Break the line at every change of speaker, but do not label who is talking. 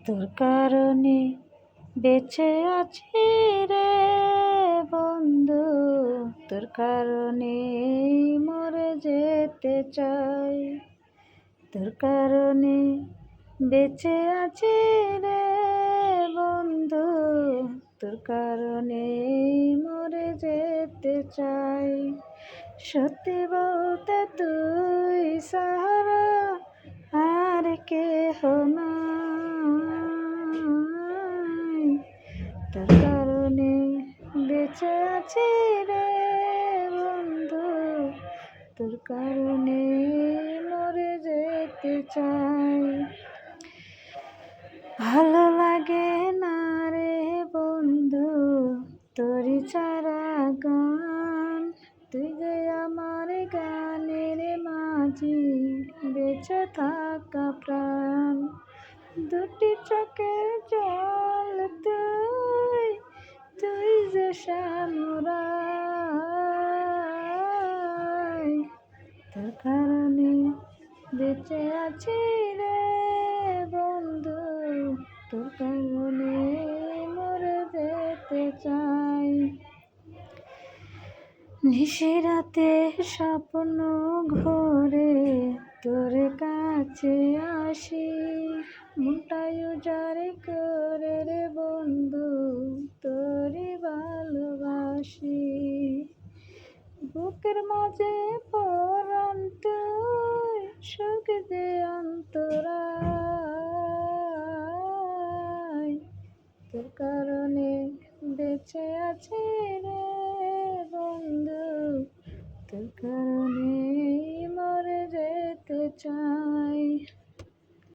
তোর কারণে বেঁচে আছি রে বন্ধু, তোর কারণে মরে যেতে চাই। তোর কারণে বেঁচে আছি রে বন্ধু, তোর কারণে মরে যেতে চাই। সত্যি বলতে তুই সাহারা আর কেহ নাই, তোর কারণে বেঁচে আছি রে বন্ধু, তোর কারণে মরে যেতে চাই। ভালো লাগে না রে বন্ধু তোরি ছাড়া গান, তুই যে আমার গানের মাঝি বেঁচে থাকা প্রাণ। দুটি চোখের জল তুই, তুই যে সামুরাই, তোর কারণে বেঁচে আছি রে বন্ধু, তোর কারণে মরে যেতে চাই। নিশিরাতে স্বপ্ন ঘোরে তোর কাছে আসি, মনটাই উজাড় করে রে বন্ধু তোরে ভালোবাসি। বুকের মাঝে পরাণ তুই, সুখ দে অন্তরা